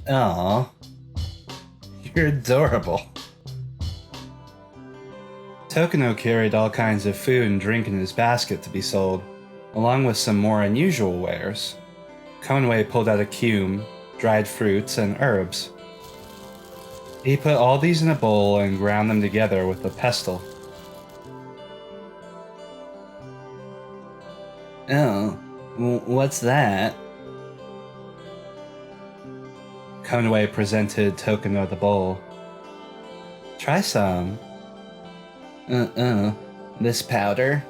Aw, you're adorable. Tokino carried all kinds of food and drink in his basket to be sold, along with some more unusual wares. Konoe pulled out a cume, dried fruits, and herbs. He put all these in a bowl and ground them together with a pestle. Oh, what's that? Konoe presented Tokino the bowl. Try some. This powder?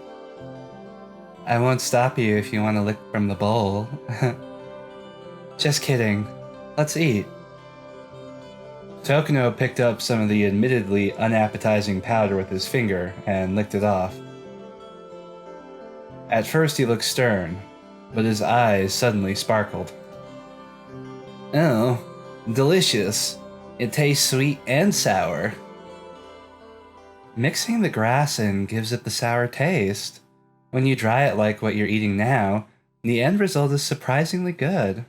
I won't stop you if you want to lick from the bowl. Just kidding. Let's eat. Tokino picked up some of the admittedly unappetizing powder with his finger and licked it off. At first he looked stern, but his eyes suddenly sparkled. Oh, delicious. It tastes sweet and sour. Mixing the grass in gives it the sour taste. When you dry it like what you're eating now, the end result is surprisingly good.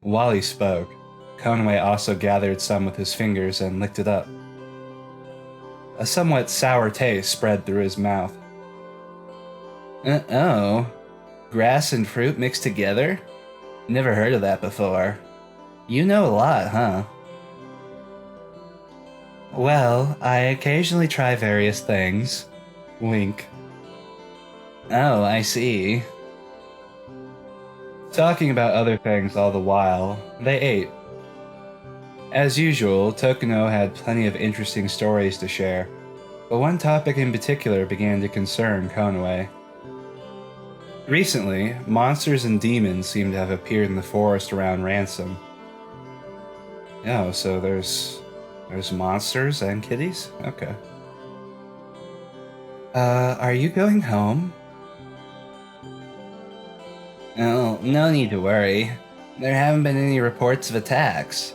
While he spoke, Konoe also gathered some with his fingers and licked it up. A somewhat sour taste spread through his mouth. Oh, grass and fruit mixed together? Never heard of that before. You know a lot, huh? Well, I occasionally try various things. Wink. Oh, I see. Talking about other things all the while, they ate. As usual, Tokino had plenty of interesting stories to share, but one topic in particular began to concern Konoe. Recently, monsters and demons seem to have appeared in the forest around Ransen. Oh, so there's monsters and kitties? Okay. Are you going home? Oh, no need to worry. There haven't been any reports of attacks.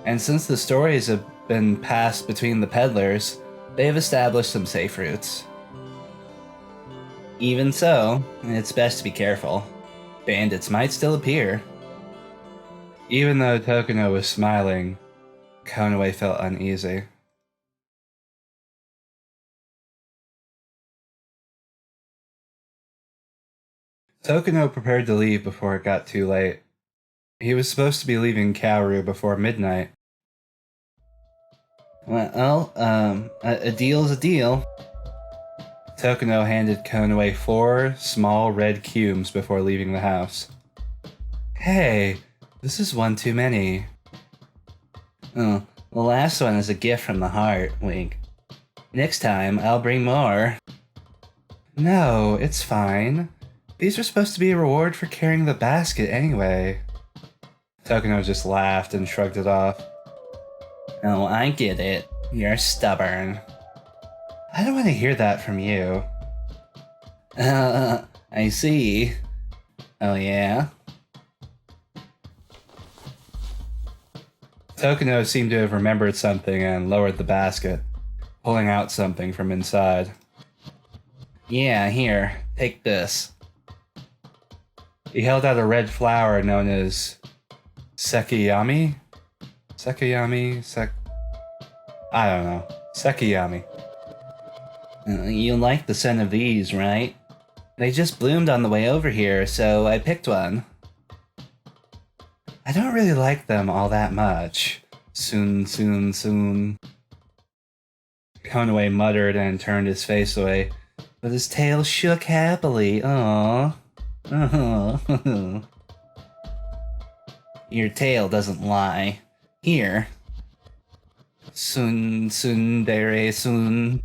And since the stories have been passed between the peddlers, they've established some safe routes. Even so, it's best to be careful. Bandits might still appear. Even though Tokino was smiling, Konoe felt uneasy. Tokino prepared to leave before it got too late. He was supposed to be leaving Karou before midnight. Well, a deal's a deal. Tokino handed Konoe 4 small red cumes before leaving the house. Hey, this is one too many. Oh, the last one is a gift from the heart, wink. Next time, I'll bring more. No, it's fine. These are supposed to be a reward for carrying the basket anyway. Tokino just laughed and shrugged it off. Oh, I get it. You're stubborn. I don't want to hear that from you. I see. Oh yeah? Tokino seemed to have remembered something and lowered the basket, pulling out something from inside. Yeah, here, take this. He held out a red flower known as Sekiyami? I don't know. Sekiyami. You like the scent of these, right? They just bloomed on the way over here, so I picked one. I don't really like them all that much. Soon. Konoe muttered and turned his face away, but his tail shook happily. Aww. Your tail doesn't lie. Here. Dere soon.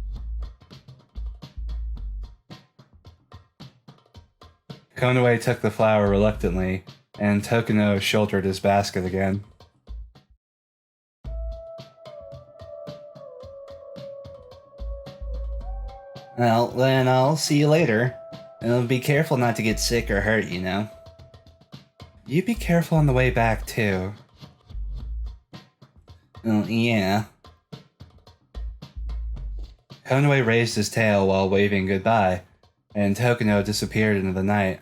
Konoe took the flower reluctantly, and Tokino shouldered his basket again. Well, then I'll see you later. And be careful not to get sick or hurt, you know? You be careful on the way back, too. Yeah. Konoe raised his tail while waving goodbye, and Tokino disappeared into the night.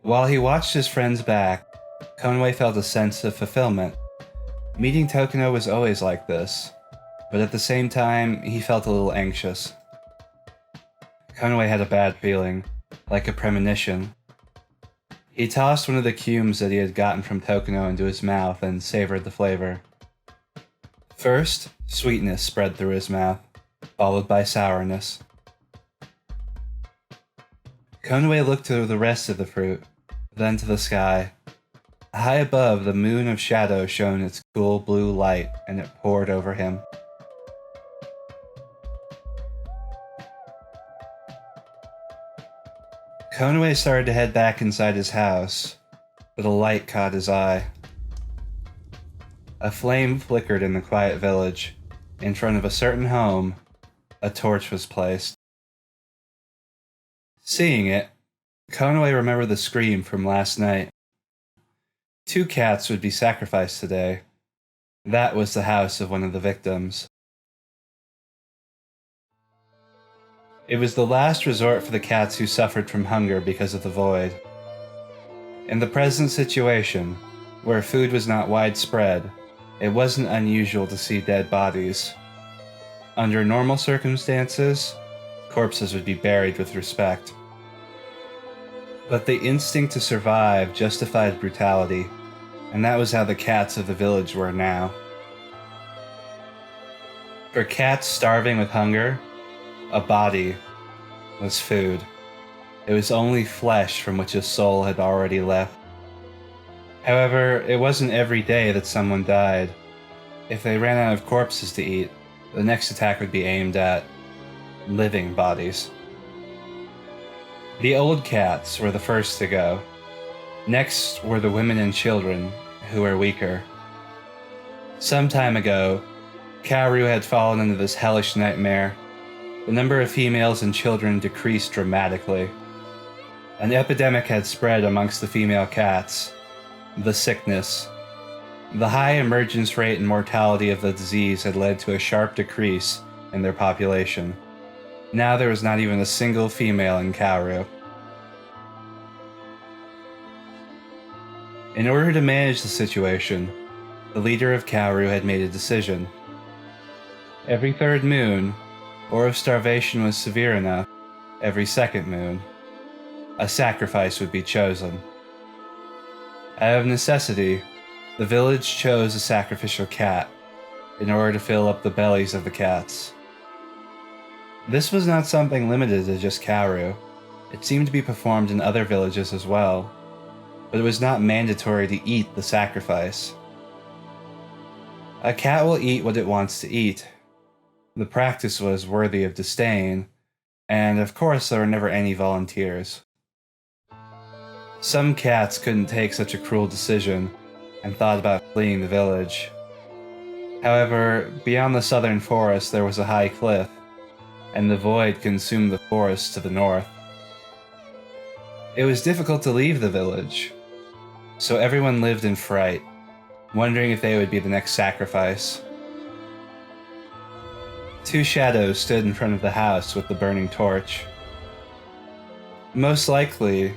While he watched his friends back, Konoe felt a sense of fulfillment. Meeting Tokino was always like this, but at the same time, he felt a little anxious. Konoe had a bad feeling, like a premonition. He tossed one of the cumes that he had gotten from Tokino into his mouth and savored the flavor. First, sweetness spread through his mouth, followed by sourness. Konoe looked to the rest of the fruit, then to the sky. High above, the moon of shadow shone its cool blue light, and it poured over him. Konoe started to head back inside his house, but a light caught his eye. A flame flickered in the quiet village. In front of a certain home, a torch was placed. Seeing it, Konoe remembered the scream from last night. 2 cats would be sacrificed today. That was the house of one of the victims. It was the last resort for the cats who suffered from hunger because of the void. In the present situation, where food was not widespread, it wasn't unusual to see dead bodies. Under normal circumstances, corpses would be buried with respect. But the instinct to survive justified brutality, and that was how the cats of the village were now. For cats starving with hunger, a body was food. It was only flesh from which a soul had already left. However, it wasn't every day that someone died. If they ran out of corpses to eat, the next attack would be aimed at living bodies. The old cats were the first to go. Next were the women and children, who were weaker. Some time ago, Karou had fallen into this hellish nightmare. The number of females and children decreased dramatically. An epidemic had spread amongst the female cats. The sickness. The high emergence rate and mortality of the disease had led to a sharp decrease in their population. Now there was not even a single female in Karou. In order to manage the situation, the leader of Karou had made a decision. Every 3rd moon, or if starvation was severe enough, every 2nd moon, a sacrifice would be chosen. Out of necessity, the village chose a sacrificial cat in order to fill up the bellies of the cats. This was not something limited to just Karou. It seemed to be performed in other villages as well, but it was not mandatory to eat the sacrifice. A cat will eat what it wants to eat. The practice was worthy of disdain, and of course there were never any volunteers. Some cats couldn't take such a cruel decision and thought about fleeing the village. However, beyond the southern forest there was a high cliff, and the void consumed the forest to the north. It was difficult to leave the village, so everyone lived in fright, wondering if they would be the next sacrifice. 2 shadows stood in front of the house with the burning torch. Most likely,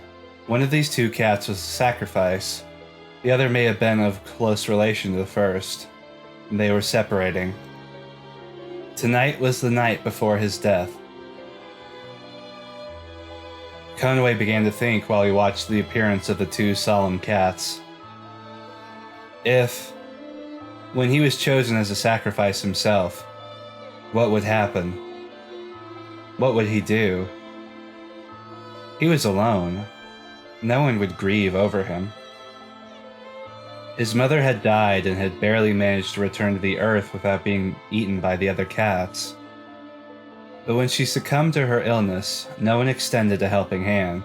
one of these 2 cats was a sacrifice. The other may have been of close relation to the first. They were separating. Tonight was the night before his death. Konoe began to think while he watched the appearance of the 2 solemn cats. If, when he was chosen as a sacrifice himself, what would happen? What would he do? He was alone. No one would grieve over him. His mother had died and had barely managed to return to the earth without being eaten by the other cats. But when she succumbed to her illness, no one extended a helping hand.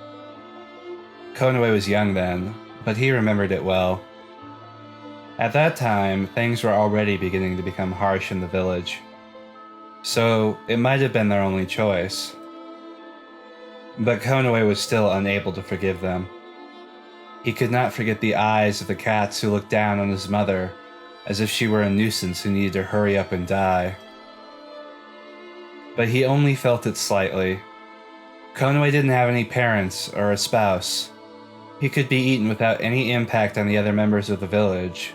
Konoe was young then, but he remembered it well. At that time, things were already beginning to become harsh in the village. So, it might have been their only choice. But Konoe was still unable to forgive them. He could not forget the eyes of the cats who looked down on his mother, as if she were a nuisance who needed to hurry up and die. But he only felt it slightly. Konoe didn't have any parents or a spouse. He could be eaten without any impact on the other members of the village.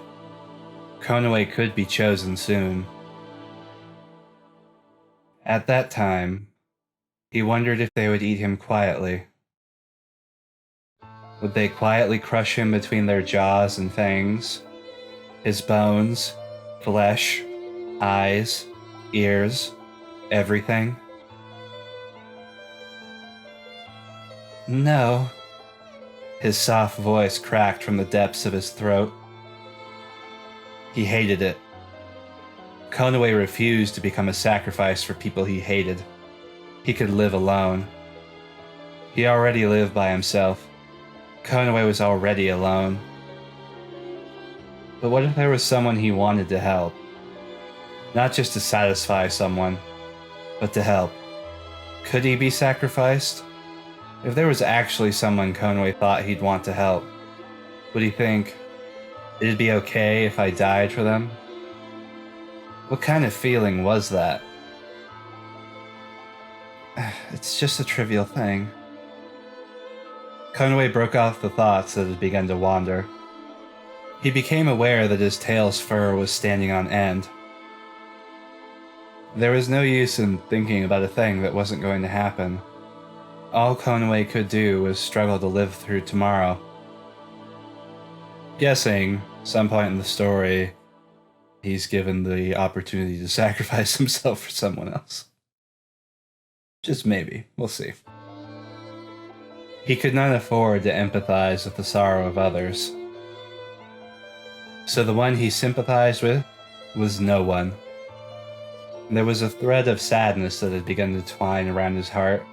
Konoe could be chosen soon. At that time, he wondered if they would eat him quietly. Would they quietly crush him between their jaws and fangs? His bones, flesh, eyes, ears, everything? No. His soft voice cracked from the depths of his throat. He hated it. Konoe refused to become a sacrifice for people he hated. He could live alone. He already lived by himself. Konoe was already alone. But what if there was someone he wanted to help? Not just to satisfy someone, but to help. Could he be sacrificed? If there was actually someone Konoe thought he'd want to help, would he think, it'd be okay if I died for them? What kind of feeling was that? It's just a trivial thing. Konoe broke off the thoughts that had begun to wander. He became aware that his tail's fur was standing on end. There was no use in thinking about a thing that wasn't going to happen. All Konoe could do was struggle to live through tomorrow. Guessing, some point in the story, he's given the opportunity to sacrifice himself for someone else. Just maybe. We'll see. He could not afford to empathize with the sorrow of others. So the one he sympathized with was no one. There was a thread of sadness that had begun to twine around his heart.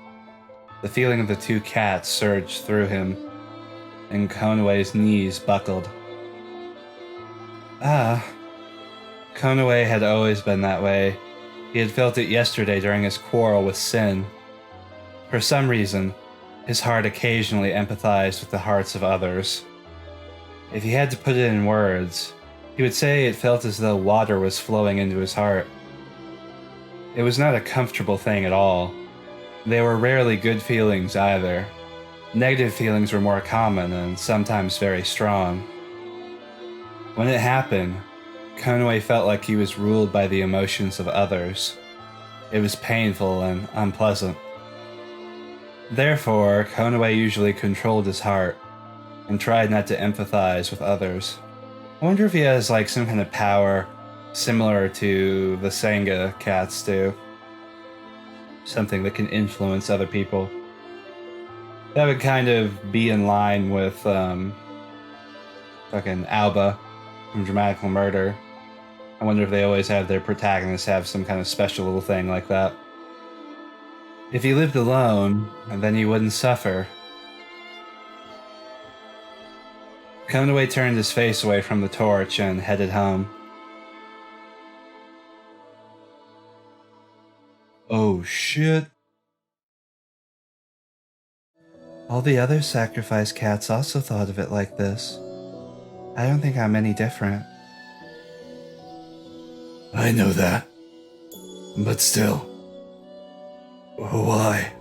The feeling of the two cats surged through him, and Konoe's knees buckled. Konoe had always been that way. He had felt it yesterday during his quarrel with Sin. For some reason, his heart occasionally empathized with the hearts of others. If he had to put it in words, he would say it felt as though water was flowing into his heart. It was not a comfortable thing at all. They were rarely good feelings either. Negative feelings were more common and sometimes very strong. When it happened, Konoe felt like he was ruled by the emotions of others. It was painful and unpleasant. Therefore, Konoe usually controlled his heart and tried not to empathize with others. I wonder if he has like some kind of power similar to the Sanga cats do. Something that can influence other people. That would kind of be in line with fucking Alba from Dramatical Murder. I wonder if they always have their protagonists have some kind of special little thing like that. If he lived alone, then he wouldn't suffer. Konoe turned his face away from the torch and headed home. Oh shit. All the other sacrifice cats also thought of it like this. I don't think I'm any different. I know that. But still. Why?